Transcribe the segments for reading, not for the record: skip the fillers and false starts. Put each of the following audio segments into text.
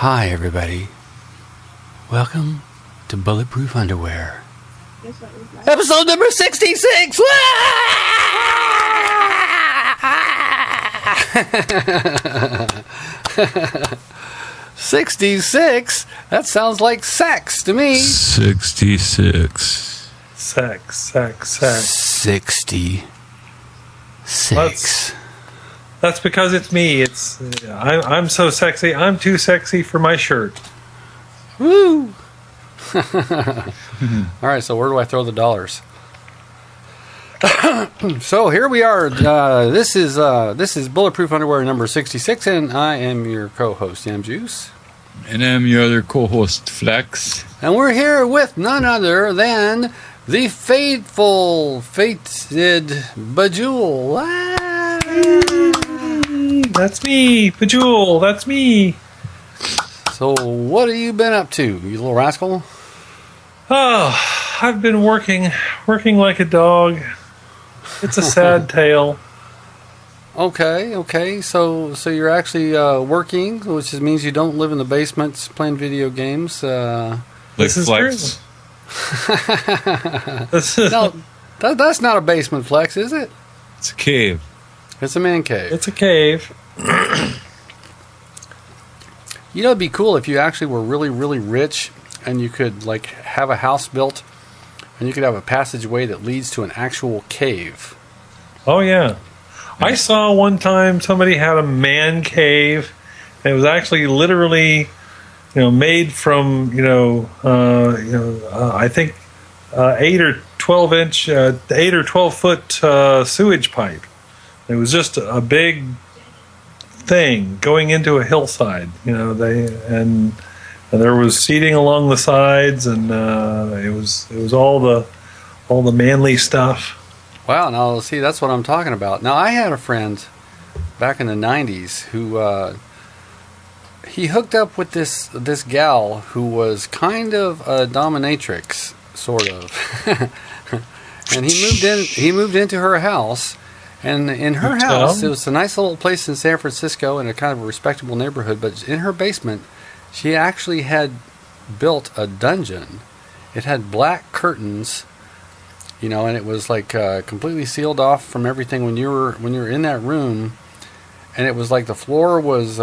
Hi, everybody. Welcome to Bulletproof Underwear. Episode number 66! 66? That sounds like sex to me. 66. Sex. 66. That's because it's me. I'm so sexy. I'm too sexy for my shirt. Woo! All right, so where do I throw the dollars? So here we are. This is Bulletproof Underwear number 66, and I am your co-host, Yam Juice. And I'm your other co-host, Flex. And we're here with none other than the fated Bajewel. That's me, Bajewel. That's me. So what have you been up to, you little rascal? Oh, I've been working like a dog. It's a sad tale. Okay. So you're actually working, which means you don't live in the basements playing video games. Like this is Flex. True. No, that's not a basement, Flex, is it? It's a cave. It's a man cave. It's a cave. You know, it'd be cool if you actually were really, really rich and you could like have a house built and you could have a passageway that leads to an actual cave. Oh yeah. I saw one time somebody had a man cave, and it was actually literally, made from, I think 8 or 12 foot sewage pipe. It was just a big thing going into a hillside. And there was seating along the sides, and it was all the manly stuff. Wow, now see, that's what I'm talking about. Now, I had a friend back in the 90s who he hooked up with this gal who was kind of a dominatrix, sort of. And he moved into her house, and in her house, it was a nice little place in San Francisco in a kind of a respectable neighborhood, but in her basement, she actually had built a dungeon. It had black curtains, and it was like completely sealed off from everything when you were in that room, and it was like the floor was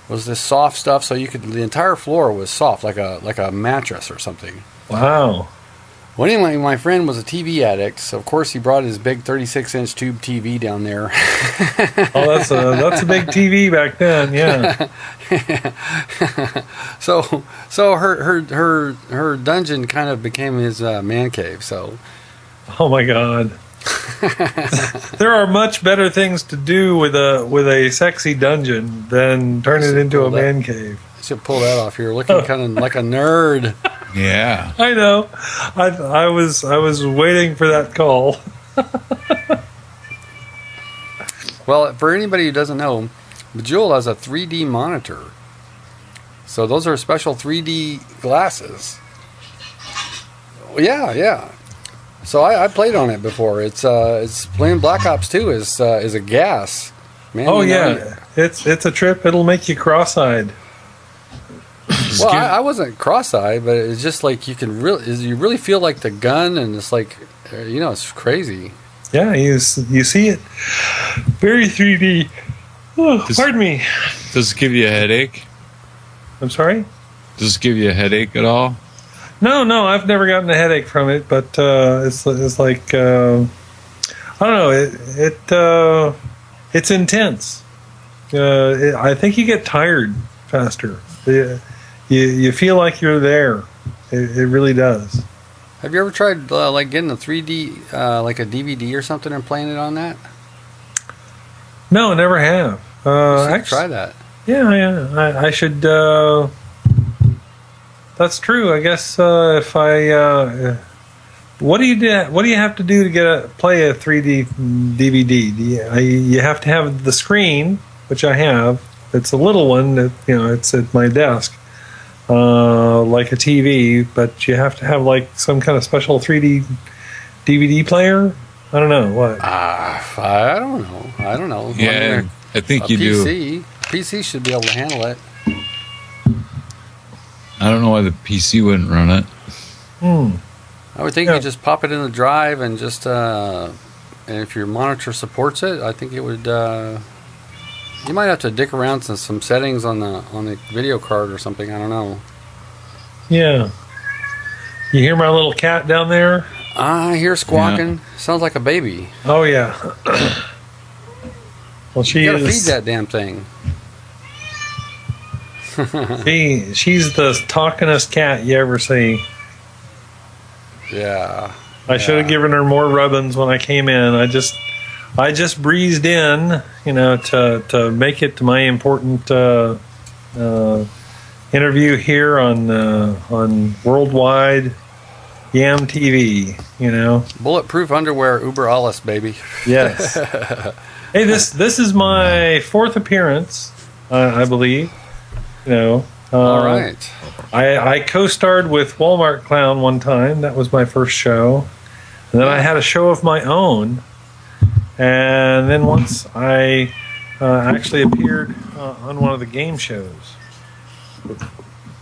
this soft stuff, so the entire floor was soft, like a mattress or something. Wow. Well, anyway, my friend was a TV addict, so of course he brought his big 36-inch tube TV down there. Oh, that's a big TV back then, yeah. So her dungeon kind of became his man cave. So, oh my God, there are much better things to do with a sexy dungeon than turn it into a man cave. I should pull that off. You're looking kind of like a nerd. Yeah, I know. I was waiting for that call. Well, for anybody who doesn't know, Bajewel has a 3D monitor. So those are special 3D glasses. Yeah. So I played on it before. It's playing Black Ops 2 is a gas. Man, oh yeah, it's a trip. It'll make you cross-eyed. Well, I wasn't cross-eyed, but it's just like you really feel like the gun, and it's like it's crazy. Yeah, you see it very 3D. Oh, pardon me. Does it give you a headache? I'm sorry? Does it give you a headache at all? No, I've never gotten a headache from it, but it's like I don't know. It's intense. I think you get tired faster. You feel like you're there. It really does. Have you ever tried like getting a 3D like a DVD or something and playing it on that? No, I never have. Actually, try that. Yeah. I should. That's true. I guess if I. What do you have to do to play a 3D DVD? You have to have the screen, which I have. It's a little one that it's at my desk, like a TV. But you have to have like some kind of special 3D DVD player. I don't know what. I don't know. Yeah, I think you PC. do. PC should be able to handle it. I don't know why the PC wouldn't run it. I would think you just pop it in the drive and just, and if your monitor supports it, I think it would. You might have to dick around to some settings on the video card or something. I don't know. Yeah. You hear my little cat down there? I hear squawking. Sounds like a baby. Oh yeah. Well, You gotta feed that damn thing. She's the talkingest cat you ever see. Yeah. I should have given her more rubbins when I came in. I just breezed in, to make it to my important interview here on worldwide Yam TV. Bulletproof underwear, Uber alles, baby. Yes. Hey, this is my fourth appearance, I believe. All right. I co-starred with Walmart Clown one time. That was my first show. And then I had a show of my own. And then once I actually appeared on one of the game shows.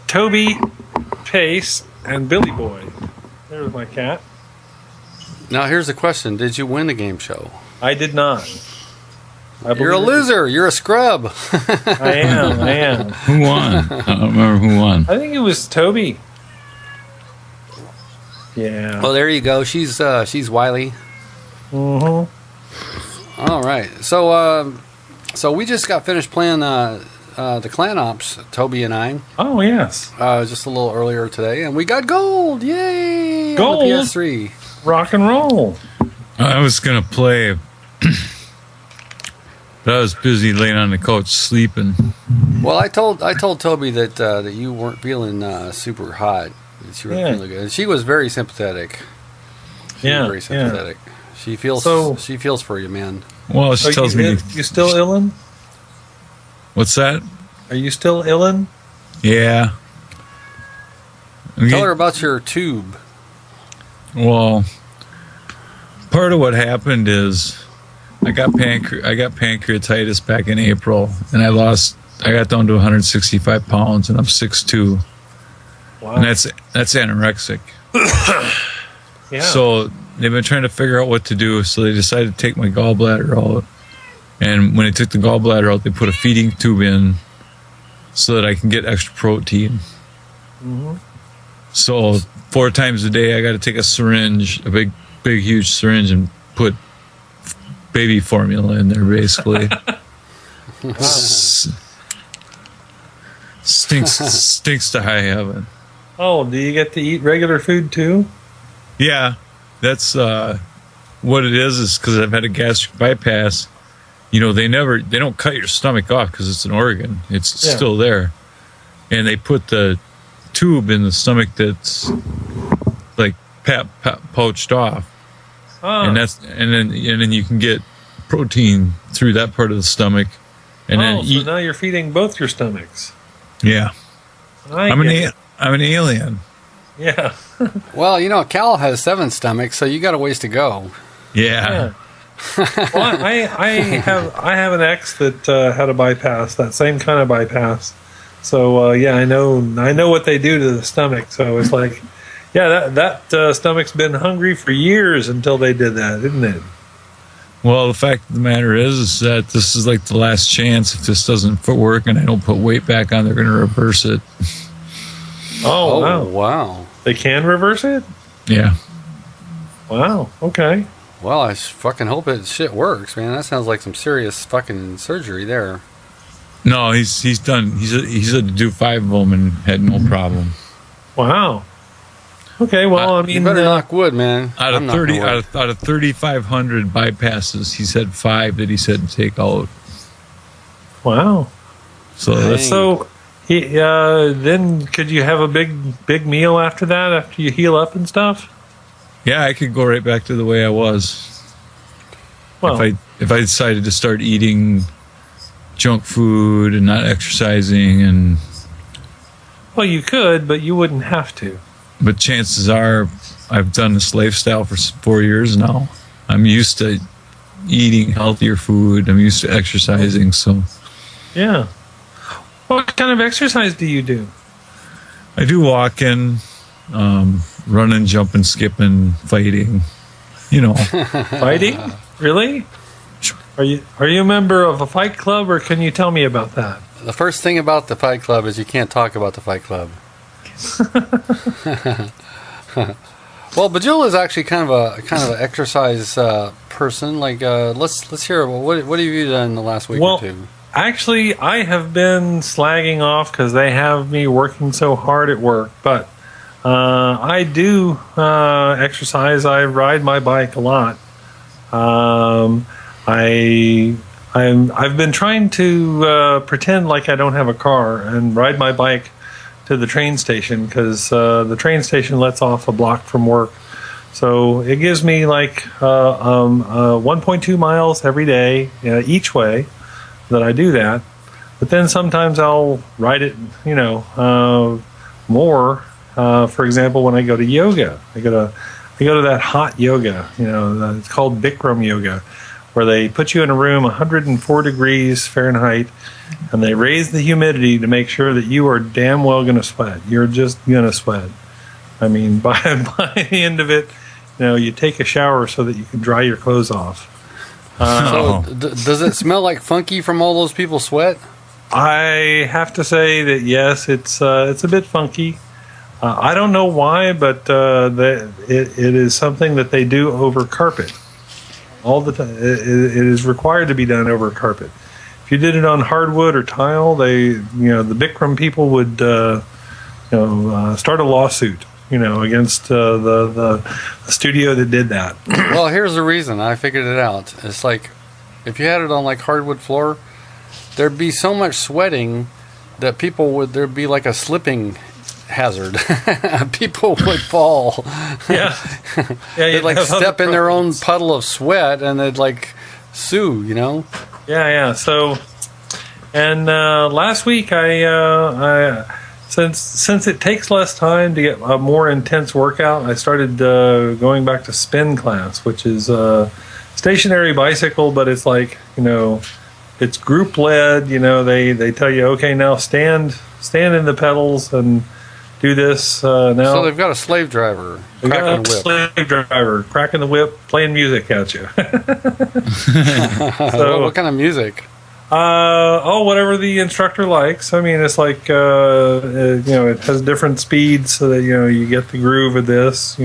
Toby, Pace, and Billy Boy. There's my cat. Now here's the question: did you win the game show? I did not. You're a loser. You're a scrub. I am. Who won? I don't remember who won. I think it was Toby. Yeah. Well, there you go. She's wily. Mm-hmm. All right. So we just got finished playing the Clan Ops, Toby and I. Oh yes. Just a little earlier today, and we got gold. Yay! Gold. On the PS3. Rock and roll. I was gonna play, but I was busy laying on the couch sleeping. Well, I told Toby that you weren't feeling super hot. That you were feeling good. And she was very sympathetic. She was very sympathetic. She feels for you, man. Well, she tells me you still illin'? What's that? Are you still illin'? Yeah. Tell her about your tube. Well, part of what happened is I got pancreatitis back in April, and I got down to 165 pounds, and I'm 6'2". Wow. And that's anorexic. Yeah. So they've been trying to figure out what to do, so they decided to take my gallbladder out. And when they took the gallbladder out, they put a feeding tube in so that I can get extra protein. Mm-hmm. So 4 times a day, I got to take a syringe, a big, huge syringe, and put baby formula in there, basically. Stinks to high heaven. Oh, do you get to eat regular food too? Yeah, that's what it is because I've had a gastric bypass. They don't cut your stomach off because it's an organ. It's still there. And they put the tube in the stomach that's like poached off. And then you can get protein through that part of the stomach. And then so now you're feeding both your stomachs. Yeah. I'm an alien. Yeah. Well, Cal has 7 stomachs, so you got a ways to go. Yeah. Well, I have an ex that had a bypass, that same kind of bypass. So I know what they do to the stomach. So it's like, that stomach's been hungry for years until they did that, isn't it? Well, the fact of the matter is that this is like the last chance. If this doesn't work and I don't put weight back on, they're going to reverse it. Oh, wow. They can reverse it? Yeah. Wow. Okay. Well, I fucking hope shit works, man. That sounds like some serious fucking surgery there. No, he's done. He's had to do 5 of them and had no problem. Wow. Okay, well, you better knock wood, man. Out of 3,500 bypasses, he's had 5 that he's had to take out. Wow. So then could you have a big meal after that, after you heal up and stuff? Yeah, I could go right back to the way I was. Well, if I decided to start eating junk food and not exercising well, you could, but you wouldn't have to. But chances are, I've done this lifestyle for 4 years now. I'm used to eating healthier food. I'm used to exercising. So, yeah. What kind of exercise do you do? I do walking, running, jumping, skipping, fighting. Fighting? Really? Are you a member of a fight club, or can you tell me about that? The first thing about the Fight Club is you can't talk about the Fight Club. Well, Bajewel is actually kind of an exercise person. Like, let's hear. What have you done in the last week or two? Actually, I have been slagging off because they have me working so hard at work. But I do exercise. I ride my bike a lot. I've been trying to pretend like I don't have a car and ride my bike to the train station, because the train station lets off a block from work. So it gives me like 1.2 miles every day each way that I do that. But then sometimes I'll ride it, more. For example, when I go to yoga, I go to that hot yoga. It's called Bikram yoga, where they put you in a room 104 degrees Fahrenheit, and they raise the humidity to make sure that you are damn well going to sweat. You're just going to sweat. I mean, by the end of it, you take a shower so that you can dry your clothes off. Does it smell like funky from all those people sweat? I have to say that yes, it's a bit funky. I don't know why, but it is something that they do over carpet all the time. It is required to be done over carpet. If you did it on hardwood or tile, the Bikram people would start a lawsuit against the studio that did that. Well, here's the reason. I figured it out. It's like if you had it on like hardwood floor, there'd be so much sweating that there'd be like a slipping hazard. People would fall. Yeah. They'd like step in their own puddle of sweat and they'd like sue, Yeah. So, and last week I since it takes less time to get a more intense workout, I started going back to spin class, which is a stationary bicycle, but it's like it's group led. They tell you, okay, now stand in the pedals and do this now. So they've got a slave driver cracking the whip. Slave driver cracking the whip, playing music at you. So, what kind of music? Whatever the instructor likes. I mean, it's like it has different speeds so that you get the groove of this.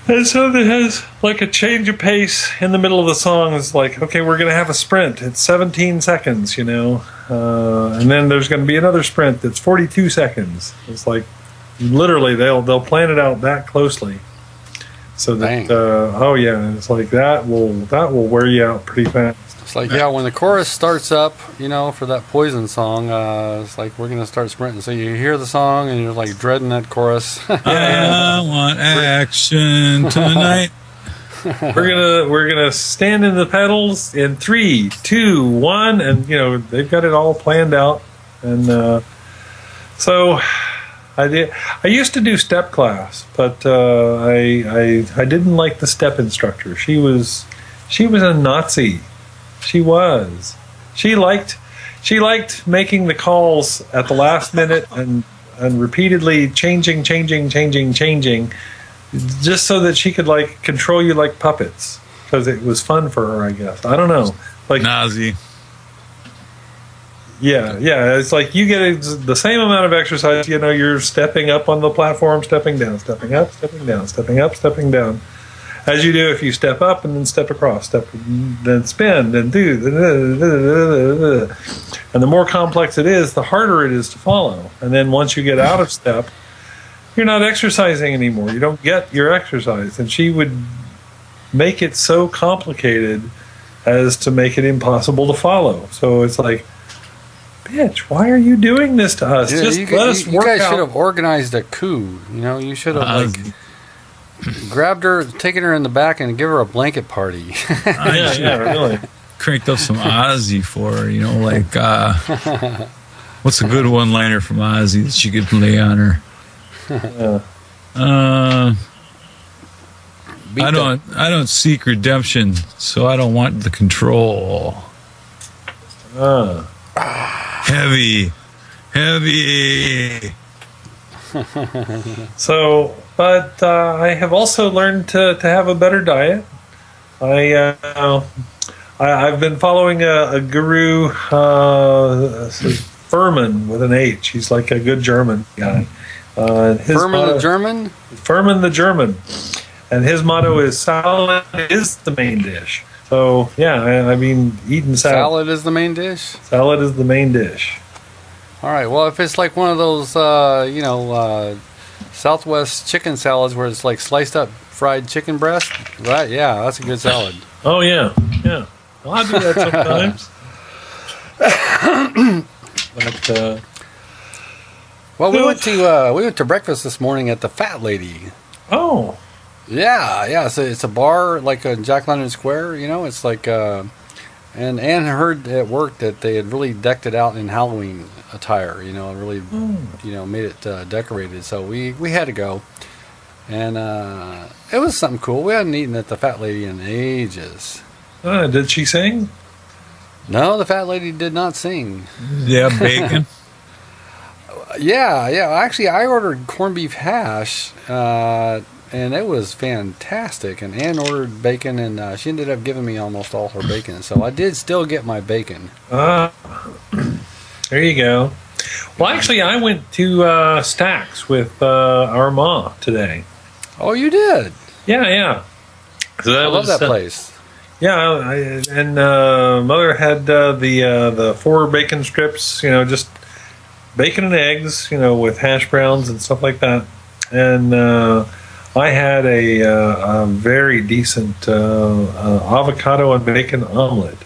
And so it has like a change of pace in the middle of the song. It's like, okay, we're going to have a sprint. It's 17 seconds, and then there's going to be another sprint that's 42 seconds. It's like literally they'll plan it out that closely, so that it's like that will wear you out pretty fast. It's like, when the chorus starts up, for that Poison song, it's like we're going to start sprinting. So you hear the song and you're like dreading that chorus. I want action tonight. We're gonna stand in the pedals in 3, 2, 1, and they've got it all planned out. And so I used to do step class, but I didn't like the step instructor. She was a Nazi. She was. She liked making the calls at the last minute and repeatedly changing, just so that she could like control you like puppets, because it was fun for her, I guess. I don't know. Like Nazi. Yeah. It's like you get the same amount of exercise. You're stepping up on the platform, stepping down, stepping up, stepping down, stepping up, stepping down. As you do if you step up and then step across, then spin, then do. And the more complex it is, the harder it is to follow. And then once you get out of step, you're not exercising anymore. You don't get your exercise. And she would make it so complicated as to make it impossible to follow. So it's like, bitch, why are you doing this to us? Yeah, just let us work out. You guys should have organized a coup. You should have grabbed her, taken her in the back, and give her a blanket party. Yeah, really. Cranked up some Ozzy for her, what's a good one-liner from Ozzy that she could lay on her? I don't seek redemption, so I don't want the control. Heavy Heavy. So, but I have also learned to have a better diet. I've been following a guru, Furman with an H. He's like a good German guy. Furman the German? Furman the German. And his motto is salad is the main dish. So, yeah, I mean, eating salad. Salad is the main dish? Salad is the main dish. All right. Well, if it's like one of those, Southwest chicken salads where it's like sliced up fried chicken breast, right? Yeah, that's a good salad. Oh, yeah. Yeah. Well, I do that sometimes. But, well, we went to breakfast this morning at the Fat Lady. Oh. Yeah. So it's a bar like in Jack London Square. It's like, and Ann heard at work that they had really decked it out in Halloween attire. Really, made it decorated. So we had to go, and it was something cool. We hadn't eaten at the Fat Lady in ages. Did she sing? No, the Fat Lady did not sing. Yeah, bacon. Yeah. Actually, I ordered corned beef hash, and it was fantastic. And Ann ordered bacon, and she ended up giving me almost all her bacon. So I did still get my bacon. There you go. Well, actually, I went to Stack's with our ma today. Oh, you did? Yeah. So I love that place. Yeah, and Mother had the 4 bacon strips, just bacon and eggs, with hash browns and stuff like that. And I had a very decent avocado and bacon omelet.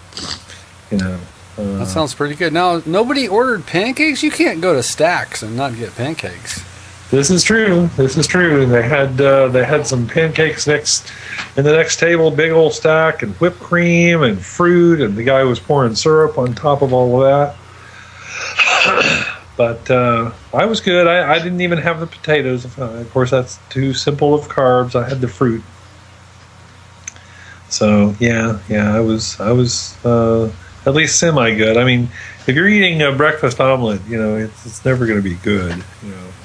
That sounds pretty good. Now, nobody ordered pancakes? You can't go to Stack's and not get pancakes. This is true. They had some pancakes in the next table, big old stack, and whipped cream and fruit, and the guy was pouring syrup on top of all of that. But I was good. I didn't even have the potatoes. Of course, that's too simple of carbs. I had the fruit. So yeah, I was at least semi good. I mean, if you're eating a breakfast omelet, it's never going to be good.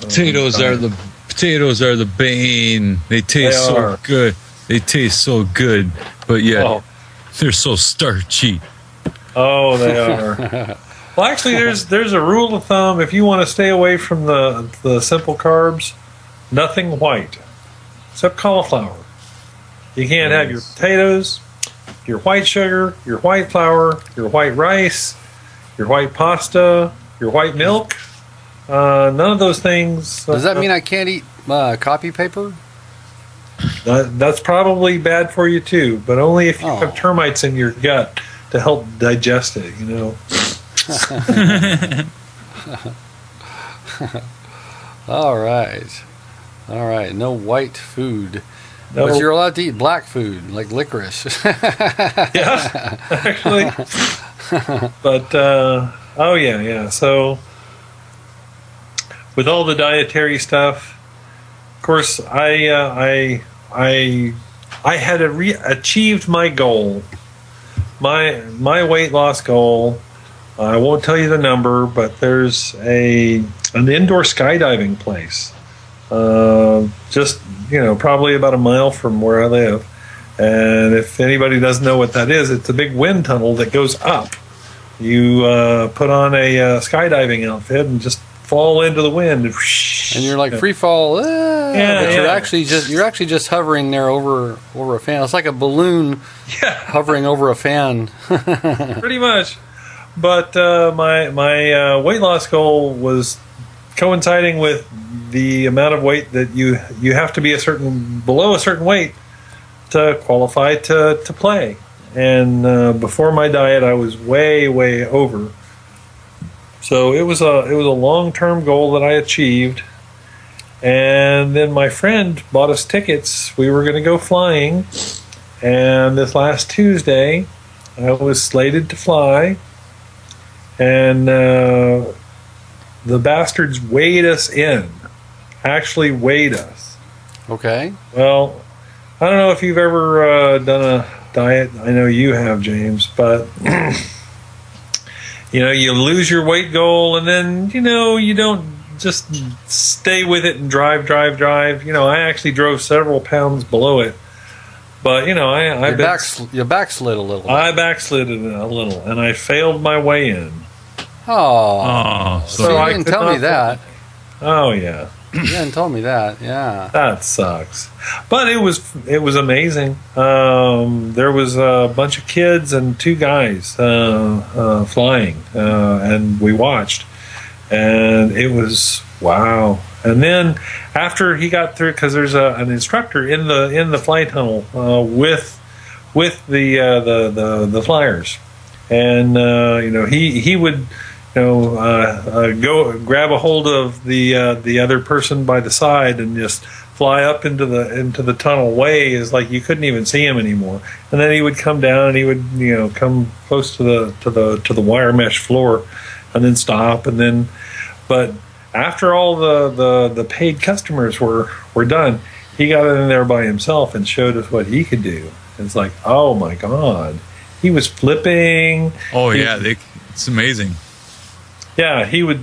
Potatoes are the bane. They taste so good. They taste so good, but yet they're so starchy. Oh, they are. Well, actually, there's a rule of thumb. If you want to stay away from the simple carbs, nothing white, except cauliflower. You can't have your potatoes, your white sugar, your white flour, your white rice, your white pasta, your white milk. None of those things. Does that mean I can't eat copy paper? That's probably bad for you too, but only if you have termites in your gut to help digest it. All right. No white food. No. But you're allowed to eat black food, like licorice. Yeah, actually. But yeah. So with all the dietary stuff, of course, I had achieved my goal, my weight loss goal. I won't tell you the number, but there's an indoor skydiving place, just probably about a mile from where I live. And if anybody doesn't know what that is, it's a big wind tunnel that goes up. You put on a skydiving outfit and just fall into the wind, and you're like free fall. But you're actually just hovering there over a fan. It's like a balloon hovering over a fan. Pretty much. But my weight loss goal was coinciding with the amount of weight that you have to be below a certain weight to qualify to play. And before my diet, I was way over. So it was a long-term goal that I achieved. And then my friend bought us tickets. We were going to go flying. And this last Tuesday, I was slated to fly. And the bastards weighed us in. Actually weighed us. Okay. Well, I don't know if you've ever done a diet. I know you have, James. But you lose your weight goal, and then you don't just stay with it and drive. I actually drove several pounds below it, but you backslid a little. I backslid a little, and I failed my way in. Oh, so you didn't tell me that. Oh yeah. You hadn't told me that. Yeah, that sucks. But it was amazing. There was a bunch of kids and 2 guys flying, and we watched, and it was wow. And then after he got through, because there's an instructor in the flight tunnel with the flyers, and he would. Go grab a hold of the other person by the side and just fly up into the tunnel way is like you couldn't even see him anymore. And then he would come down and he would come close to the wire mesh floor, and then stop, and then but after all the paid customers were done, he got in there by himself and showed us what he could do. It's like, oh my God, he was flipping. Oh yeah, it's amazing. Yeah, he would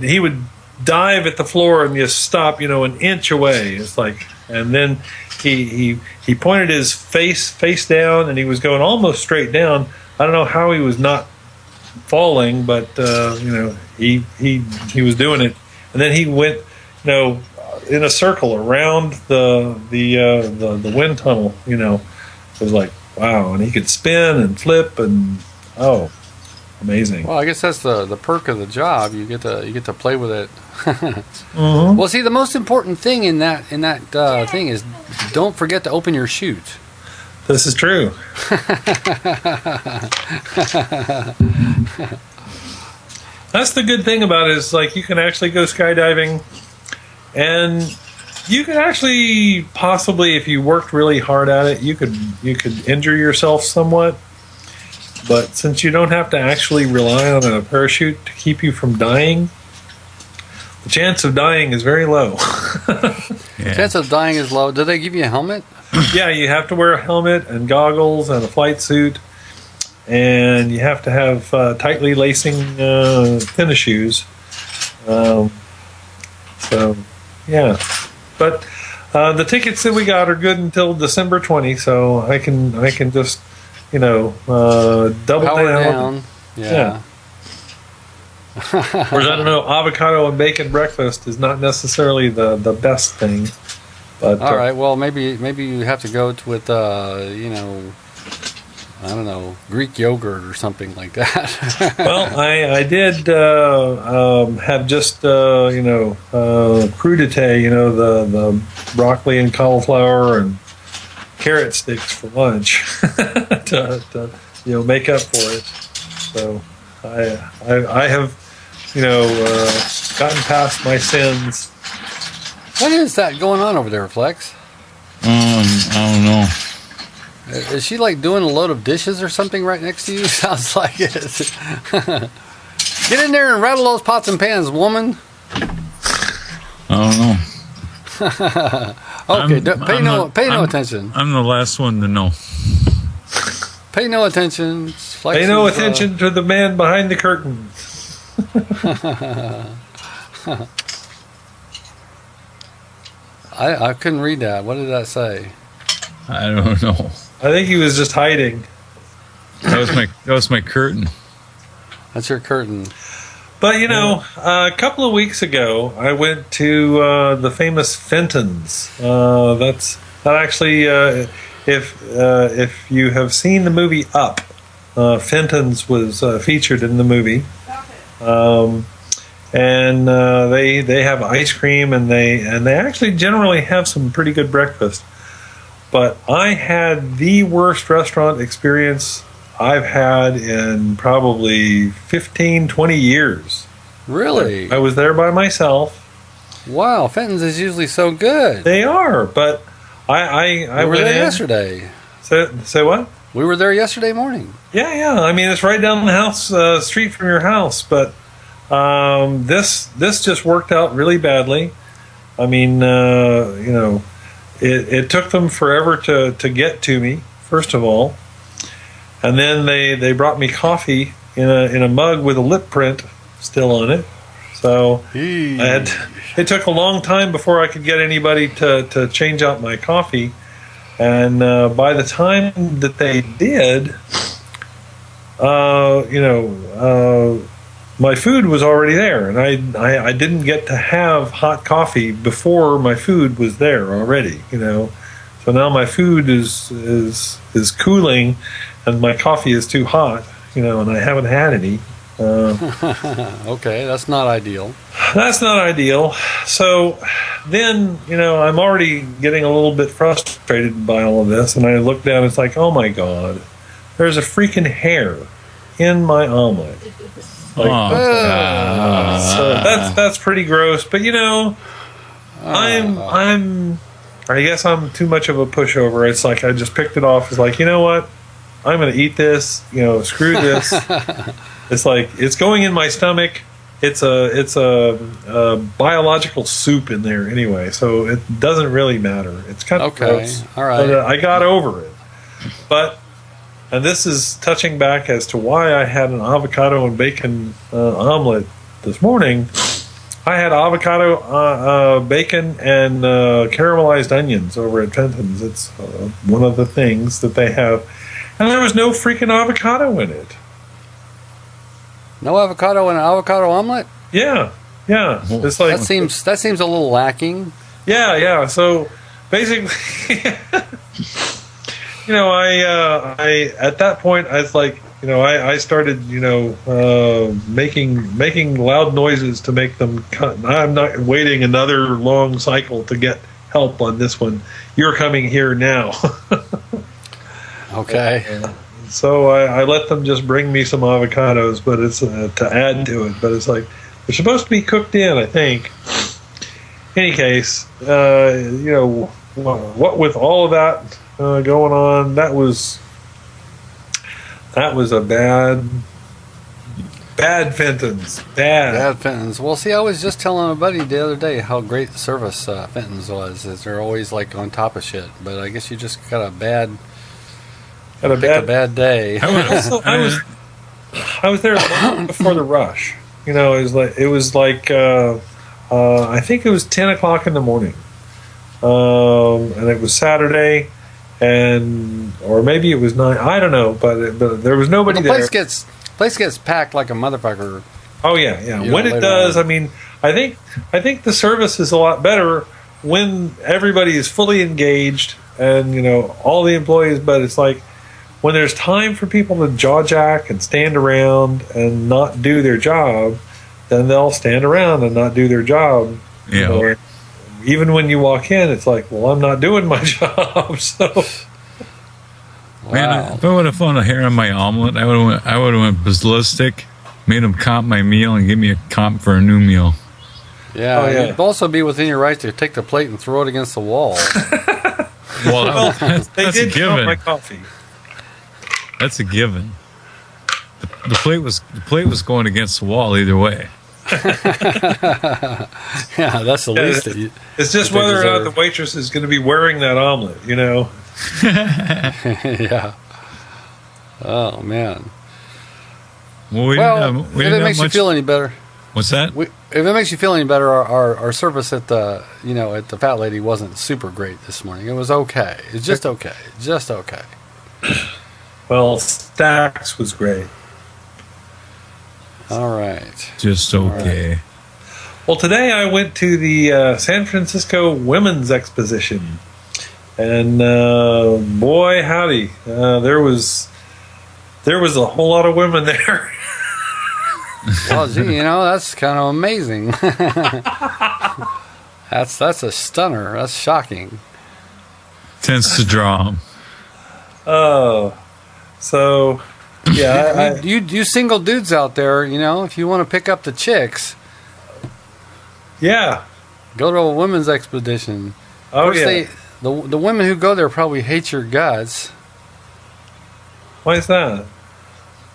dive at the floor and just stop, an inch away. It's like, and then he pointed his face down, and he was going almost straight down. I don't know how he was not falling, but he was doing it. And then he went, in a circle around the wind tunnel. It was like, wow, and he could spin and flip and amazing. Well, I guess that's the perk of the job. You get to play with it. Mm-hmm. Well, see, the most important thing in that thing is don't forget to open your chute. This is true. That's the good thing about it, is like you can actually go skydiving, and you could actually possibly, if you worked really hard at it, you could injure yourself somewhat. But since you don't have to actually rely on a parachute to keep you from dying, the chance of dying is very low. The chance of dying is low. Do they give you a helmet? Yeah, you have to wear a helmet and goggles and a flight suit, and you have to have tightly lacing tennis shoes. So, yeah. But the tickets that we got are good until December 20, so I can just double down. Yeah. Whereas I don't know, avocado and bacon breakfast is not necessarily the best thing. But all right, well maybe you have to go with I don't know, Greek yogurt or something like that. Well, I did have just crudité, the broccoli and cauliflower and carrot sticks for lunch to make up for it. So I have gotten past my sins. What is that going on over there, Flex? I don't know. Is she like doing a load of dishes or something right next to you? Sounds like it. Get in there and rattle those pots and pans, woman. I don't know. Okay, pay no attention. I'm the last one to know. Pay no attention. Pay no attention to the man behind the curtain. I couldn't read that. What did that say? I don't know. I think he was just hiding. That was my curtain. That's your curtain. But a couple of weeks ago, I went to the famous Fenton's. That actually, if you have seen the movie Up, Fenton's was featured in the movie, and they have ice cream, and they actually generally have some pretty good breakfast. But I had the worst restaurant experience I've had in probably 15, 20 years. Really? I was there by myself. Wow, Fenton's is usually so good. They are, but I we were went there in. Yesterday. Say what? We were there yesterday morning. Yeah. I mean, it's right down the street from your house, but this just worked out really badly. I mean, It took them forever to get to me, first of all. And then they brought me coffee, in a mug with a lip print still on it. So it took a long time before I could get anybody to change out my coffee. And by the time that they did, my food was already there, and I didn't get to have hot coffee before my food was there already. So now my food is cooling, and my coffee is too hot. And I haven't had any. Okay, that's not ideal. That's not ideal. So then, I'm already getting a little bit frustrated by all of this, and I look down, it's like, oh my God, there's a freaking hair in my omelet. So that's pretty gross, but I guess I'm too much of a pushover. It's like I just picked it off. It's like, you know what? I'm going to eat this. Screw this. It's like it's going in my stomach. It's a biological soup in there anyway, so it doesn't really matter. It's kind of gross. All right. But I got over it. And this is touching back as to why I had an avocado and bacon omelet this morning. I had avocado, bacon, and caramelized onions over at Fenton's. It's one of the things that they have. And there was no freaking avocado in it. No avocado in an avocado omelet? Yeah. It's like that seems a little lacking. Yeah. So basically, I at that point I was like, I started, making loud noises to make them cut. I'm not waiting another long cycle to get help on this one. You're coming here now. Okay. So I let them just bring me some avocados, but it's to add to it. But it's like they're supposed to be cooked in, I think. In any case, what with all of that going on, that was a bad Fenton's. Bad Fenton's. Well, see, I was just telling a buddy the other day how great the service Fenton's was. Is they're always like on top of shit. But I guess you just got a bad day. I was there before the rush. It was like I think it was 10 o'clock in the morning, and it was Saturday, or maybe it was 9. I don't know, but there was nobody there. Place gets packed like a motherfucker. Oh yeah. When it does, I mean, I think the service is a lot better when everybody is fully engaged and all the employees. But it's like when there's time for people to jaw jack and stand around and not do their job, then they'll stand around and not do their job. Yeah. Even when you walk in, it's like, well, I'm not doing my job. So, Wow. Man, if I would have found a hair on my omelet, I would have went ballistic, made them comp my meal, and give me a comp for a new meal. Yeah, You'd also be within your right to take the plate and throw it against the wall. Well, they that's did a given. comp my coffee. That's a given. The plate was going against the wall either way. Yeah, that's the least. It's just whether or not the waitress is going to be wearing that omelet, Yeah. Oh man. Well, if it makes you feel any better. What's that? If it makes you feel any better, our service at the at the Fat Lady wasn't super great this morning. It was okay. It's just okay. Just okay. Well, Stacks was great. All right. Just okay. Right. Well, today I went to the San Francisco Women's Exposition, and boy, howdy, there was a whole lot of women there. Well, gee, that's kind of amazing. That's a stunner. That's shocking. Tends to draw them. Oh, so yeah. You single dudes out there, if you want to pick up the chicks, yeah, go to a women's expedition. Oh, of course, the women who go there probably hate your guts. Why is that?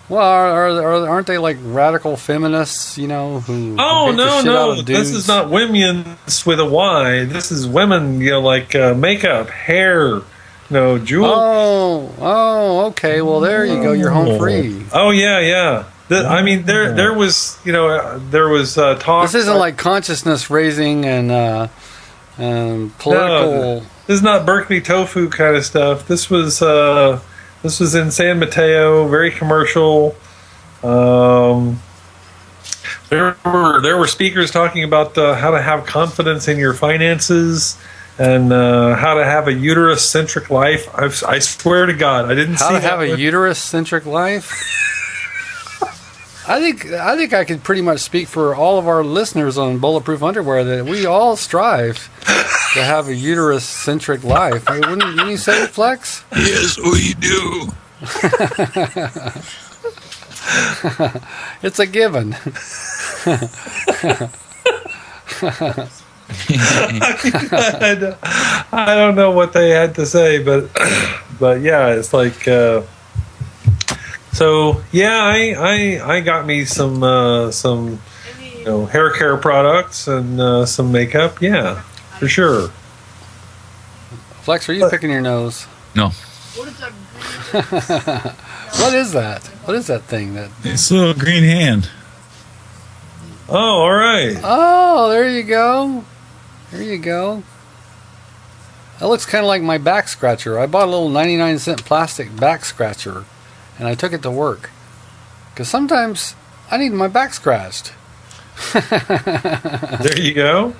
Well, aren't they like radical feminists? Who Oh, hate the shit out of dudes? This is not women's with a Y. This is women. Like makeup, hair, jewel. Oh, okay. Well, there you go. You're home free. Oh yeah. I mean, there was talk. This isn't like consciousness raising and political. No, this is not Berkeley tofu kind of stuff. This was in San Mateo, very commercial. There were speakers talking about how to have confidence in your finances and how to have a uterus-centric life. I swear to God, I didn't see how to have a uterus-centric life. I think I could pretty much speak for all of our listeners on Bulletproof Underwear that we all strive to have a uterus-centric life. Wouldn't you say, Flex? Yes, we do. It's a given. I don't know what they had to say, but yeah, it's like. So yeah, I got me some hair care products and some makeup. Yeah, for sure. Flex, are you picking your nose? No. What is that? What is that thing? It's a little green hand. Oh, all right. Oh, there you go. There you go. That looks kind of like my back scratcher. I bought a little 99-cent plastic back scratcher, and I took it to work. Because sometimes I need my back scratched. There you go.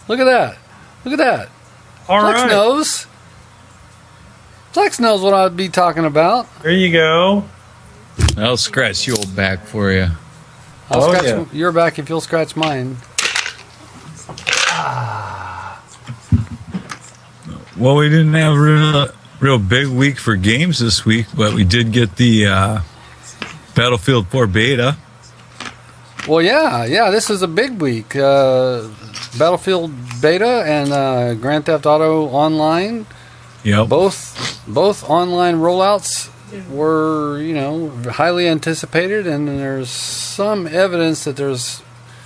Look at that. Look at that. All Flex right. knows. Flex knows what I'd be talking about. There you go. I'll scratch your old back for you. I'll scratch yeah. your back if you'll scratch mine. Well, we didn't have a real big week for games this week, but we did get the Battlefield 4 beta. Well, yeah, this is a big week. Battlefield beta and Grand Theft Auto Online. Yep. Both online rollouts were, highly anticipated, and there's some evidence that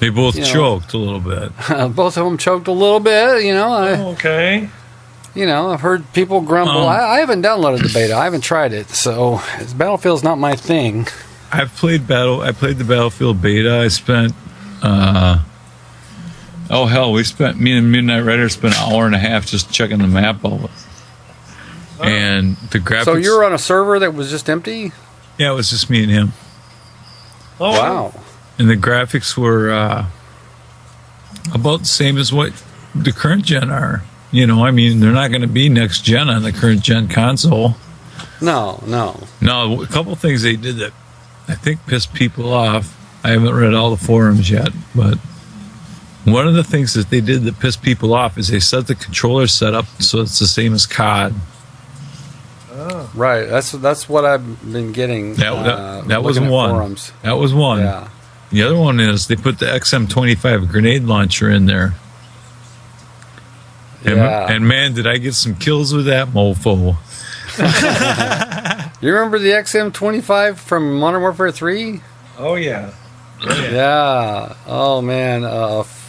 They both choked a little bit. both of them choked a little bit. Okay. I've heard people grumble. I haven't downloaded the beta. I haven't tried it, so Battlefield's not my thing. I played the Battlefield beta. I spent me and Midnight Rider spent an hour and a half just checking the map out. And the graphics. So you were on a server that was just empty? Yeah, it was just me and him. Oh, wow. And the graphics were about the same as what the current gen are. They're not going to be next gen on the current gen console. No. No, a couple things they did that I think pissed people off. I haven't read all the forums yet, but one of the things that they did that pissed people off is they set the controller setup so it's the same as COD. Oh. Right. That's what I've been getting. That was one. Forums. That was one. Yeah. The other one is they put the XM25 grenade launcher in there. And man, did I get some kills with that mofo. You remember the XM25 from Modern Warfare 3? Oh, yeah. Yeah. Oh, man.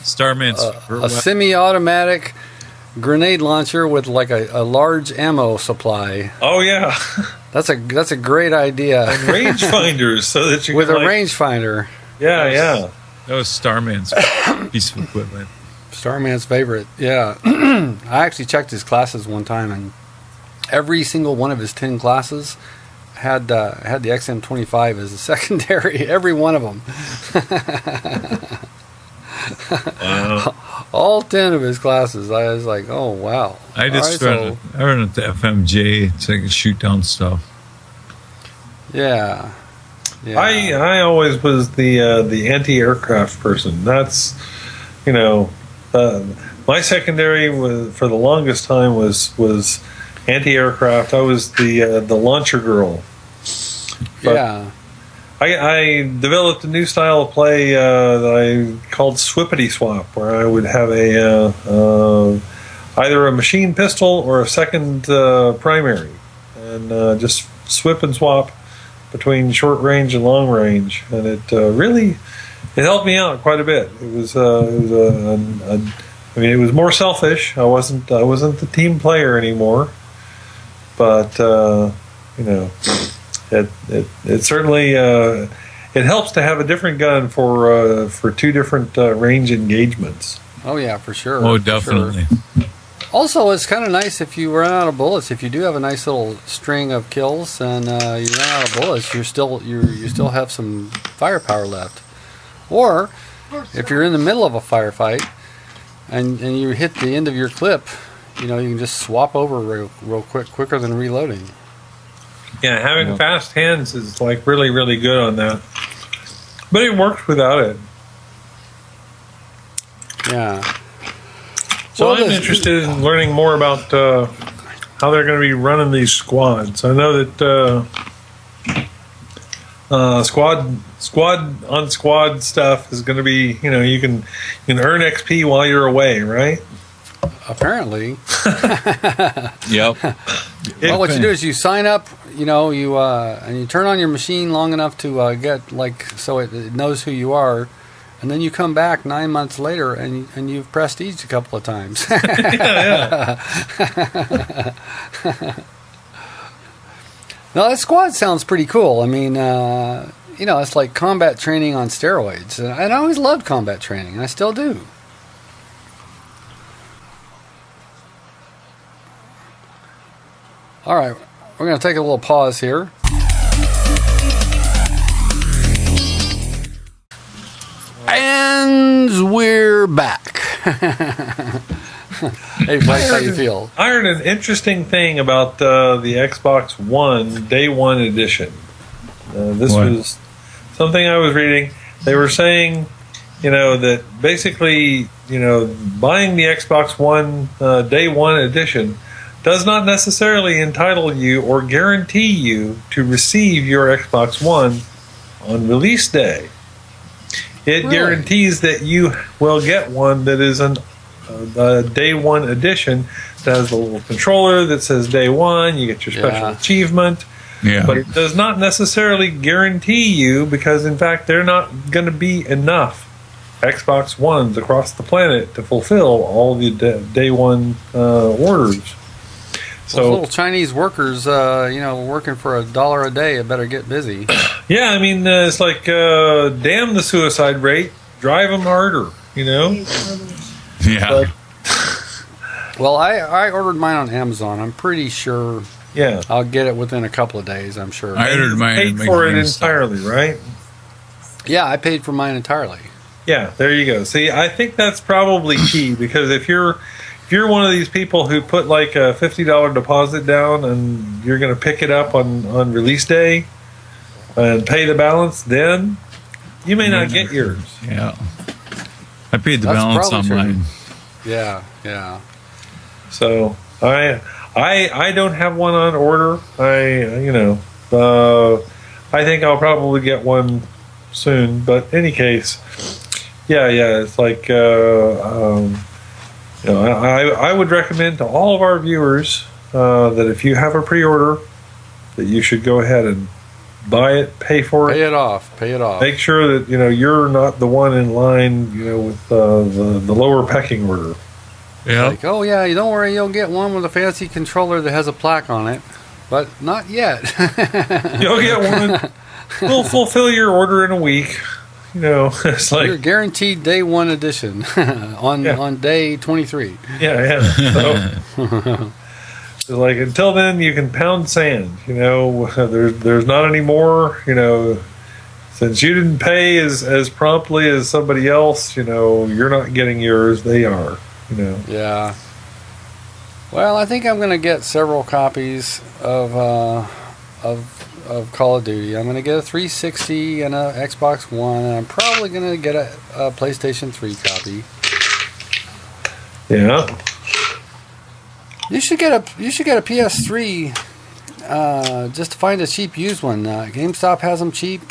Starman's a semi-automatic grenade launcher with like a large ammo supply. Oh, yeah. That's a great idea. And rangefinders so that you with can a rangefinder. Yeah. That was Starman's piece of equipment. Starman's favorite. Yeah. I actually checked his classes one time, and every single one of his 10 classes had the XM25 as a secondary. Every one of them. Wow. All 10 of his classes. I was like, oh, wow. I run at the FMJ so I can shoot down stuff. Yeah. I always was the anti-aircraft person. That's, my secondary was for the longest time was anti-aircraft. I was the launcher girl. But yeah. I developed a new style of play that I called Swippity Swap, where I would have either a machine pistol or a second primary, and just swip and swap between short range and long range, and it helped me out quite a bit. It was it was more selfish. I wasn't the team player anymore, but it certainly it helps to have a different gun for two different range engagements. Oh yeah, for sure. Oh, for definitely. sure. Also, it's kind of nice if you run out of bullets. If you do have a nice little string of kills and you run out of bullets, you still have some firepower left. Or if you're in the middle of a firefight and you hit the end of your clip, you can just swap over real quicker than reloading. Yeah, having fast hands is like really, really good on that. But it works without it. Yeah. So I'm interested in learning more about how they're going to be running these squads. I know that squad on squad stuff is going to be, you can earn XP while you're away, right? Apparently. Yep. Well, what you do is you sign up, and you turn on your machine long enough to get so it knows who you are, and then you come back 9 months later and you've prestiged a couple of times. Yeah. Now that squad sounds pretty cool. I mean, it's like combat training on steroids, and I always loved combat training, and I still do. All right, we're going to take a little pause here. And we're back. Hey, Bryce, how you feel? I heard an interesting thing about the Xbox One Day One Edition. This was something I was reading. They were saying, that basically, buying the Xbox One Day One Edition does not necessarily entitle you or guarantee you to receive your Xbox One on release day. It guarantees that you will get one that is a Day One edition that has the little controller that says Day One. You get your special achievement. Yeah. But it does not necessarily guarantee you, because in fact they're not going to be enough Xbox Ones across the planet to fulfill all the Day One orders. So those little Chinese workers, working for $1 a day, better get busy. Yeah, I mean, it's like, damn the suicide rate, drive them harder, Yeah. But, well, I ordered mine on Amazon. I'm pretty sure yeah, I'll get it within a couple of days, I'm sure. I ordered mine. paid for it entirely, right? Yeah, I paid for mine entirely. Yeah, there you go. See, I think that's probably key, because if you're one of these people who put like a $50 deposit down and you're going to pick it up on release day and pay the balance, then you may not get yours. Yeah. I paid the That's balance on probably mine. Yeah. So I don't have one on order. I think I'll probably get one soon. But in any case, yeah, it's like I would recommend to all of our viewers that if you have a pre-order, that you should go ahead and buy it, pay for it, Pay it off. make sure that you're not the one in line, with the lower pecking order. Yeah. Like, oh yeah, you don't worry, you'll get one with a fancy controller that has a plaque on it, but not yet. You'll get one. We'll fulfill your order in a week. It's like You're guaranteed Day One edition on day 23. yeah. So, it's like, until then, you can pound sand. There's not any more. Since you didn't pay as promptly as somebody else, you're not getting yours. They are. Yeah. Well, I think I'm going to get several copies of Call of Duty. I'm going to get a 360 and a Xbox One, and I'm probably going to get a PlayStation 3 copy. Yeah. You should get a PS3 just to find a cheap used one. GameStop has them cheap,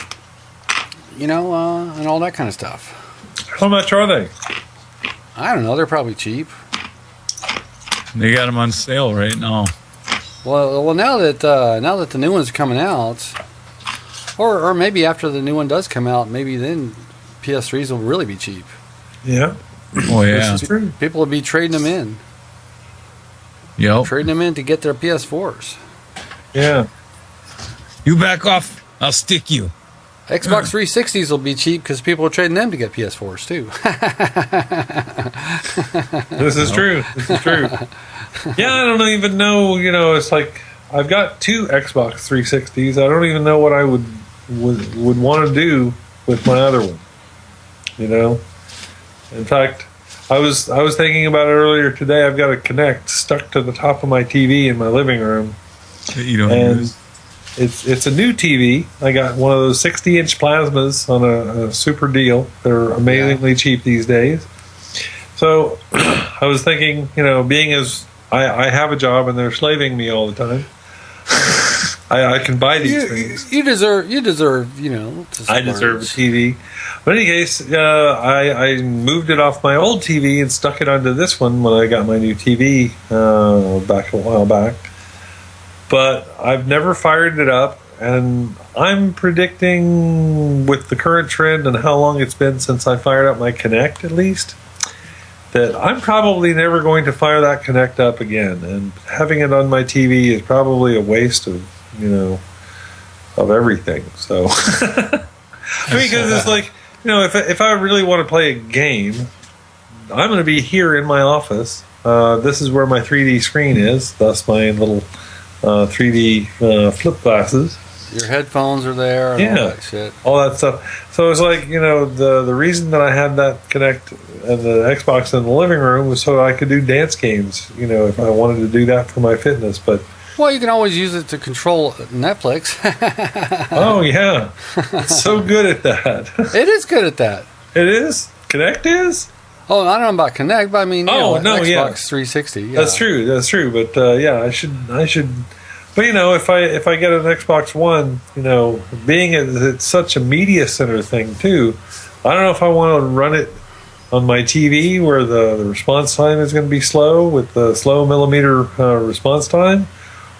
and all that kind of stuff. How much are they? I don't know. They're probably cheap. They got them on sale right now. Well, now that the new ones are coming out, or maybe after the new one does come out, maybe then PS3s will really be cheap. Yeah. Oh yeah. This is true. People will be trading them in. Yep. Trading them in to get their PS4s. Yeah. You back off. I'll stick you. Xbox 360s will be cheap because people are trading them to get PS4s too. This is true. This is true. Yeah, I don't even know. It's like I've got 2 Xbox 360s. I don't even know what I would want to do with my other one. In fact, I was thinking about it earlier today. I've got a Kinect stuck to the top of my TV in my living room. You don't and use. it's a new TV. I got one of those 60-inch plasmas on a super deal. They're amazingly cheap these days. So I was thinking, being as I have a job and they're slaving me all the time, I can buy these things. You deserve, I deserve a TV. But in any case, I moved it off my old TV and stuck it onto this one when I got my new TV back a while back. But I've never fired it up, and I'm predicting with the current trend and how long it's been since I fired up my Kinect, at least, that I'm probably never going to fire that Kinect up again. And having it on my TV is probably a waste of everything. So, because it's like, if I really want to play a game, I'm going to be here in my office. This is where my 3D screen is, thus my little 3D flip glasses. Your headphones are there and all that shit. All that stuff. So it's like, the reason that I had that Kinect and the Xbox in the living room was so I could do dance games, if I wanted to do that for my fitness. But well, you can always use it to control Netflix. Oh, yeah. It's so good at that. It is good at that. It is? Kinect is? Oh, I don't know about Kinect, but I mean, Xbox 360. Yeah. That's true. But I should. But if I get an Xbox One, being it's such a media center thing too, I don't know if I want to run it on my TV where the response time is going to be slow with the slow millimeter response time,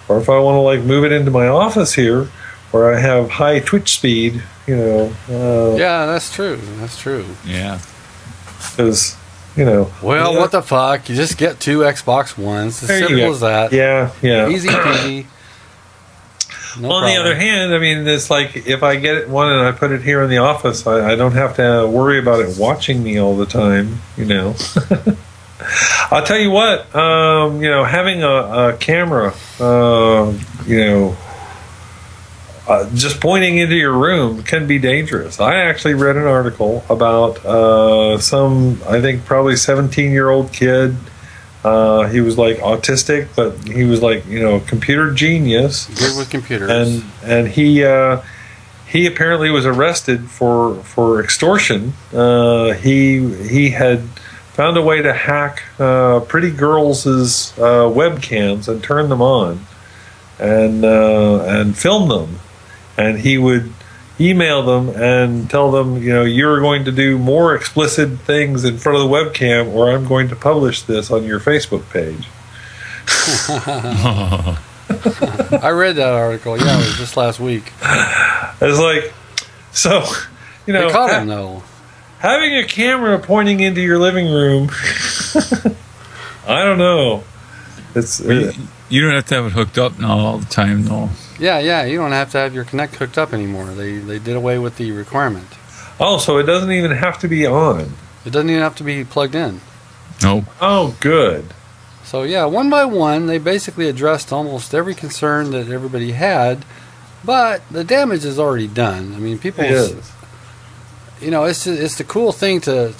or if I want to move it into my office here where I have high twitch speed. Yeah, that's true. That's true. Yeah. Because. Well, what the fuck? You just get 2 Xbox Ones. As simple as that. Yeah. Easy peasy. On the other hand, I mean, it's like if I get one and I put it here in the office, I don't have to worry about it watching me all the time. I'll tell you what. Having a camera, just pointing into your room can be dangerous. I actually read an article about some, I think probably 17-year-old kid. He was autistic, but he was a computer genius. Good with computers. And he apparently was arrested for extortion. He had found a way to hack pretty girls' webcams and turn them on and film them. And he would email them and tell them, you're going to do more explicit things in front of the webcam, or I'm going to publish this on your Facebook page. I read that article. Yeah, it was just last week. It's so, they caught him though. Having a camera pointing into your living room, I don't know. You don't have to have it hooked up now all the time, though. Yeah, you don't have to have your Kinect hooked up anymore. They did away with the requirement. Oh, so it doesn't even have to be on. It doesn't even have to be plugged in. Nope. Oh, good. So yeah, one by one, they basically addressed almost every concern that everybody had, but the damage is already done. I mean, people, it's the cool thing to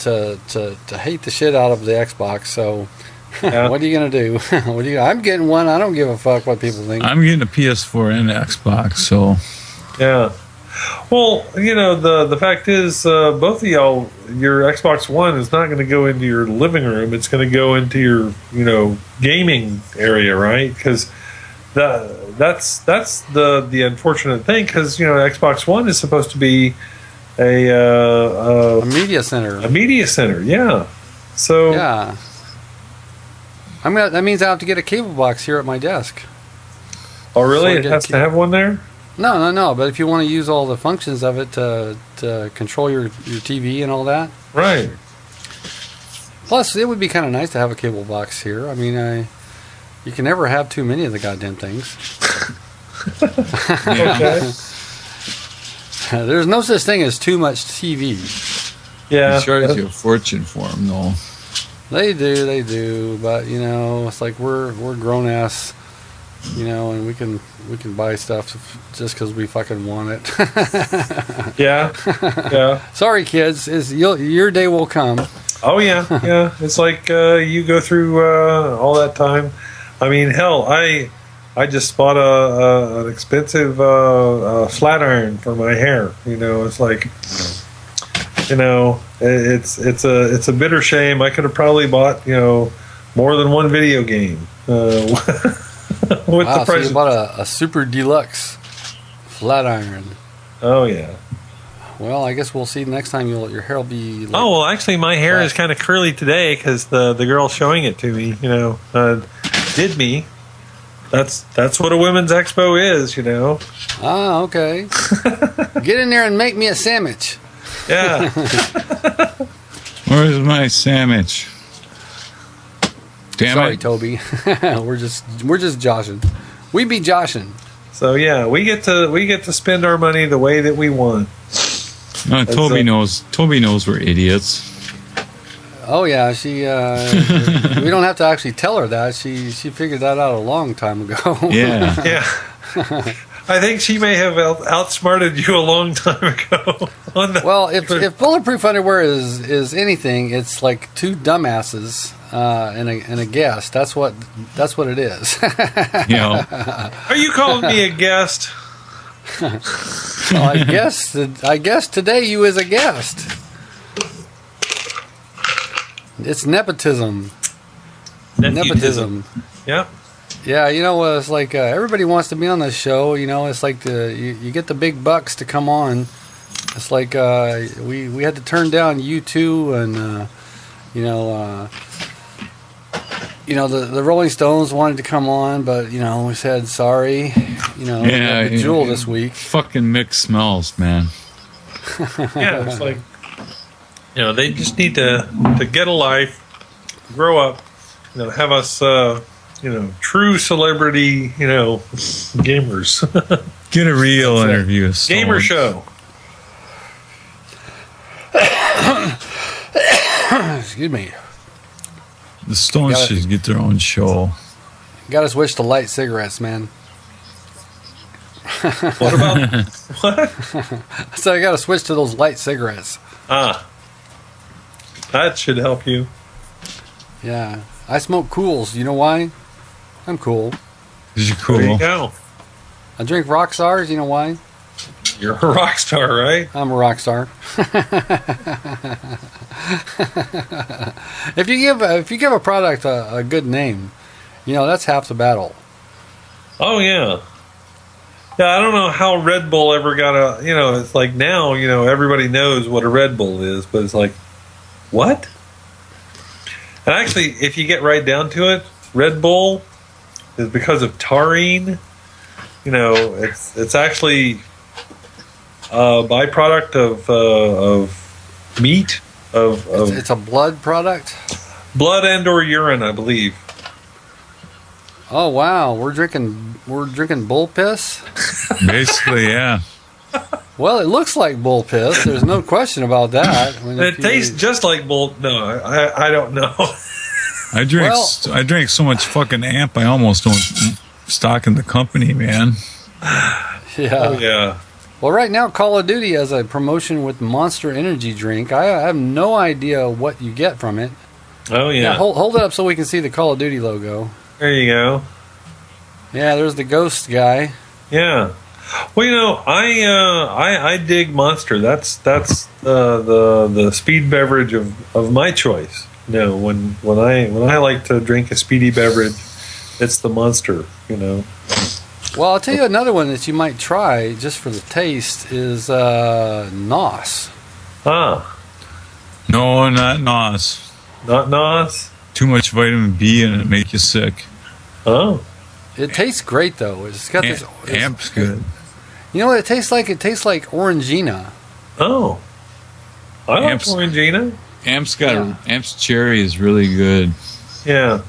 hate the shit out of the Xbox. So. Yeah. What are you gonna do? I'm getting one. I don't give a fuck what people think. I'm getting a PS4 and an Xbox. So, yeah. Well, the fact is, both of y'all, your Xbox One is not going to go into your living room. It's going to go into your, gaming area, right? Because that's the unfortunate thing. Because Xbox One is supposed to be a media center. A media center, yeah. So yeah. That means I have to get a cable box here at my desk. Oh, really? It has to have one there? No. But if you want to use all the functions of it to control your TV and all that. Right. Plus, it would be kind of nice to have a cable box here. I mean, you can never have too many of the goddamn things. Okay. There's no such thing as too much TV. Yeah. They charge you a fortune for them, though. They do. But it's like we're grown ass, and we can buy stuff just because we fucking want it. Yeah. Yeah. Sorry, kids. Your day will come. Oh yeah. Yeah. It's like you go through all that time. I mean, hell, I just bought an expensive flat iron for my hair. It's like, it's a bitter shame. I could have probably bought more than one video game. With the price. So you bought a super deluxe flat iron. Oh yeah. Well, I guess we'll see next time. Your hair will be. Like, oh well, actually, my hair is kind of curly today because the girl showing it to me, did me. That's what a women's expo is, Ah, okay. Get in there and make me a sandwich. Yeah. Where's my sandwich? Damn Sorry, it. Toby. we're just joshing. We be joshing. So yeah, we get to spend our money the way that we want. No, Toby knows. Toby knows we're idiots. Oh yeah, she. We don't have to actually tell her that. She figured that out a long time ago. Yeah. Yeah. I think she may have outsmarted you a long time ago. Well, if bulletproof underwear is anything, it's like two dumbasses and a guest. That's what it is. Are you calling me a guest? Well, I guess today you is a guest. It's nepotism. Nepotism. Yeah. Yeah, it's like everybody wants to be on this show. It's like you get the big bucks to come on. It's like we had to turn down U2 and the Rolling Stones wanted to come on, but we said sorry. Yeah, Bajewel this week. Fucking mixed smells, man. Yeah, it's like they just need to get a life, grow up, have us true celebrity gamers. Get a real interview. Gamer show. Excuse me. The Stones should get their own show. Got to switch to light cigarettes, man. What about what? So I got to switch to those light cigarettes. That should help you. Yeah, I smoke Cools. You know why? I'm cool. 'Cause you're cool. There you go. I drink Rockstars. You know why? You're a rock star, right? I'm a rock star. If you give a product a good name, that's half the battle. Oh yeah. Yeah, I don't know how Red Bull ever got it's like now, everybody knows what a Red Bull is, but it's like, what? And actually, if you get right down to it, Red Bull is because of taurine. It's actually a byproduct of meat, It's a blood product. blood and or urine, I believe. Oh wow, we're drinking bull piss. Basically, yeah. Well, it looks like bull piss. There's no question about that. I mean, It tastes just like bull. No, I don't know. I drank so much fucking amp, I almost don't stock in the company, man. Yeah. Oh yeah. Well, right now, Call of Duty has a promotion with Monster Energy drink. I have no idea what you get from it. Oh yeah. Hold it up so we can see the Call of Duty logo. There you go. Yeah, there's the ghost guy. Yeah. Well, I dig Monster. That's the speed beverage of my choice. When I like to drink a speedy beverage, it's the Monster. Well, I'll tell you another one that you might try just for the taste is NOS. Ah. No, not NOS. Not NOS. Too much vitamin B in it make you sick. Oh. It tastes great though. It's got this. Amp's good. You know what it tastes like? It tastes like Orangina. Oh. I like Amps. Orangina. Amp's cherry is really good. Yeah.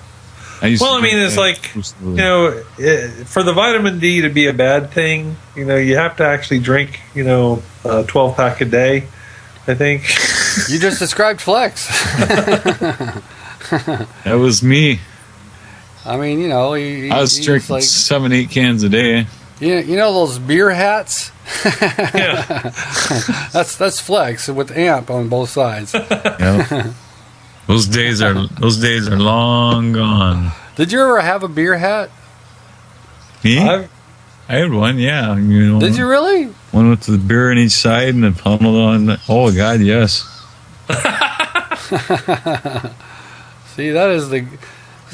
Well, I mean, it's like, for the vitamin D to be a bad thing, you have to actually drink, a 12-pack a day, I think. You just described Flex. That was me. I mean, I was drinking 7-8 cans a day. You know those beer hats? Yeah. That's Flex with amp on both sides. Yep. Those days are long gone. Did you ever have a beer hat? Me? I had one, yeah. Did you really? One with the beer on each side and the pummel on. Oh God, yes.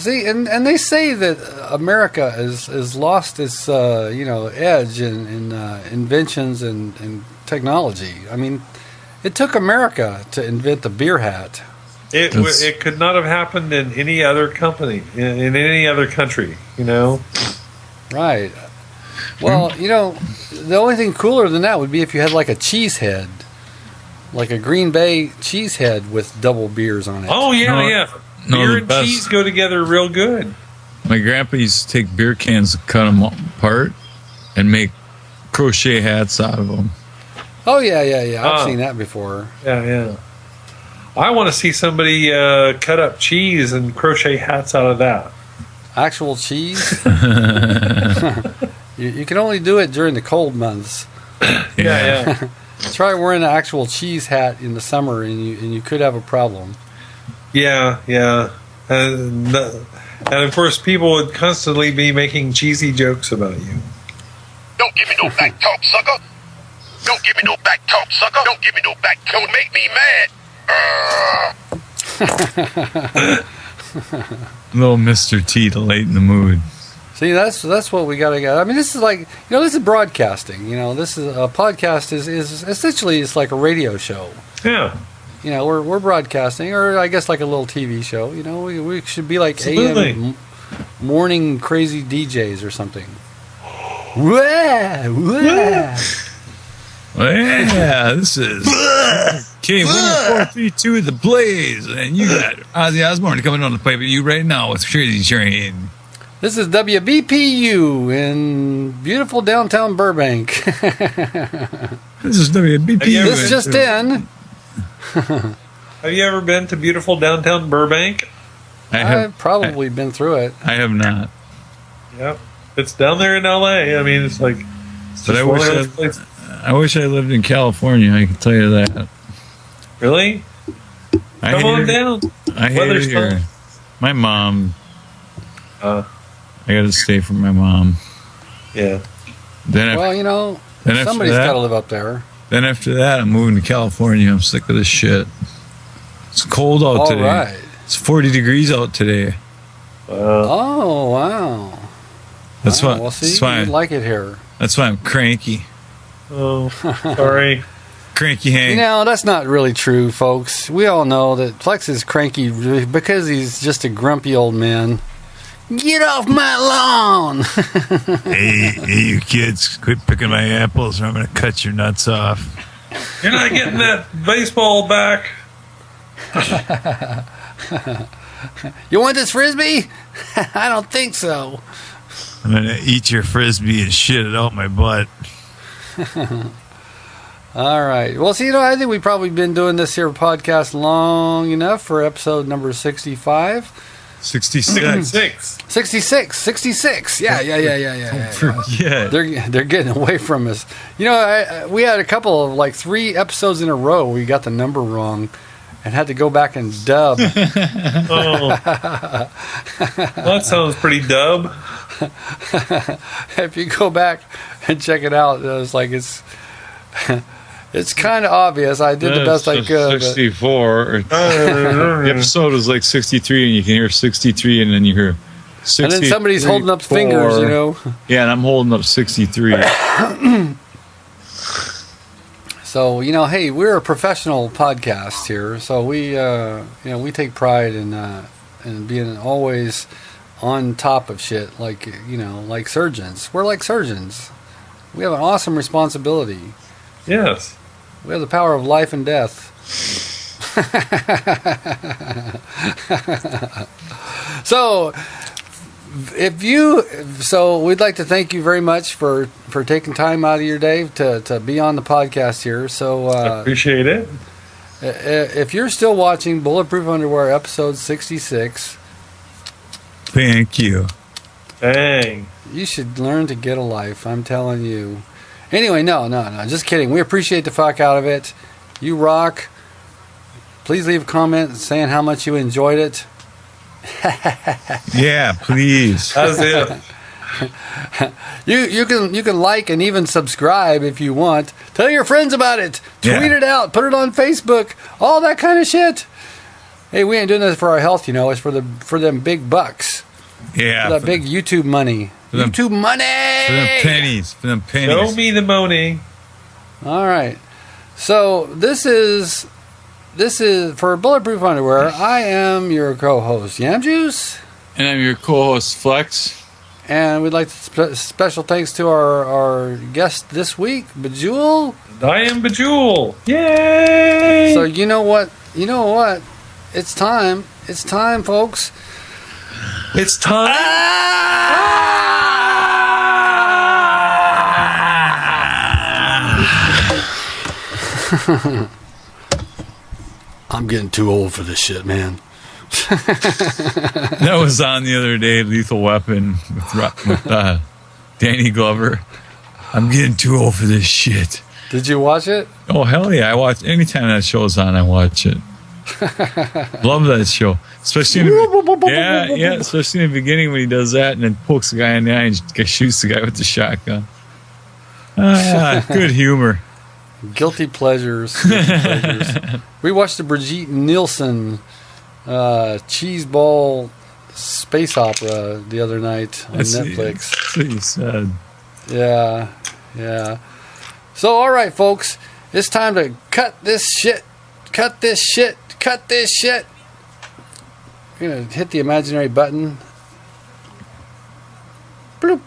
And they say that America is lost its edge in inventions and technology. I mean, it took America to invent the beer hat. It could not have happened in any other company, in any other country, Right. Well, the only thing cooler than that would be if you had like a cheese head, like a Green Bay cheese head with double beers on it. Oh, yeah. Beer and cheese go together real good. My grandpa used to take beer cans, cut them apart, and make crochet hats out of them. Oh, yeah. I've seen that before. Yeah. I want to see somebody cut up cheese and crochet hats out of that. Actual cheese? You can only do it during the cold months. Yeah. Try wearing an actual cheese hat in the summer, and you could have a problem. Yeah. And of course, people would constantly be making cheesy jokes about you. Don't give me no back talk, sucker. Don't give me no back talk, sucker. Don't give me no back talk. Don't make me mad. Little Mr. T to lighten the mood. See, that's what we gotta get. I mean, this is like, this is broadcasting. This is a podcast is essentially it's like a radio show. Yeah. We're broadcasting, or I guess like a little TV show. We should be like Absolutely. AM morning crazy DJs or something. Wah. Well, yeah, this is K1432 The Blaze, and you got Ozzy Osbourne coming on the pipe at you right now with Crazy Train. This is WBPU in beautiful downtown Burbank. This is WBPU. This just in. Have you ever been to beautiful downtown Burbank? I've probably been through it. I have not. Yep. It's down there in LA. I mean, it's like... But I wish I lived in California, I can tell you that. Really? Come on down. I hate it here. My mom... I gotta stay for my mom. Yeah. Somebody's gotta live up there. Then after that, I'm moving to California. I'm sick of this shit. It's cold out today. Right. It's 40 degrees out today. Oh, wow. That's why. Well, see, you like it here. That's why I'm cranky. Oh, sorry. Cranky Hank. That's not really true, folks. We all know that Flex is cranky because he's just a grumpy old man. Get off my lawn! Hey, you kids, quit picking my apples or I'm going to cut your nuts off. You're not getting that baseball back. You want this Frisbee? I don't think so. I'm going to eat your Frisbee and shit it out my butt. All right. Well, see, I think we've probably been doing this here podcast long enough for episode number 65. 66. 66. Yeah. Don't forget. They're getting away from us. We had a couple of 3 episodes in a row we got the number wrong and had to go back and dub. Oh. That sounds pretty dub. If you go back and check it out, it's kind of obvious. I did the best I could. 64. The episode was 63, and you can hear 63, and then you hear 63. And then somebody's holding up fingers, Yeah, and I'm holding up 63. So, hey, we're a professional podcast here, so we take pride in being always on top of shit, like surgeons. We're like surgeons. We have an awesome responsibility. Yes. We have the power of life and death. So, So we'd like to thank you very much for taking time out of your day to be on the podcast here. So I appreciate it. If you're still watching Bulletproof Underwear episode 66, Thank you. Dang. you should learn to get a life. I'm telling you. Anyway, no, just kidding. We appreciate the fuck out of it. You rock. Please leave a comment saying how much you enjoyed it. Yeah, please. That's it. You can like and even subscribe if you want. Tell your friends about it. Tweet Yeah. it out. Put it on Facebook. All that kind of shit. Hey, we ain't doing this for our health, It's for them big bucks. Yeah. For that big YouTube money. For them- YouTube money. For them pennies. For them pennies. Show me the money. All right. So this is for Bulletproof Underwear. I am your co-host, Yam Juice. And I'm your co-host, Flex. And we'd like to special thanks to our guest this week, Bajewel. I am Bajewel. Yay! So you know what? It's time. It's time, folks. It's time. I'm getting too old for this shit, man. That was on the other day, Lethal Weapon with Danny Glover. I'm getting too old for this shit. Did you watch it? Oh, hell yeah. I watch anytime that show's on, I watch it. Love that show. Especially in the, especially in the beginning when he does that and then pokes the guy in the eye and shoots the guy with the shotgun. Good humor. Guilty pleasures. We watched the Brigitte Nielsen cheeseball space opera the other night on Netflix. That's what you said. Yeah. So, all right, folks, it's time to cut this shit. We're gonna hit the imaginary button. Bloop.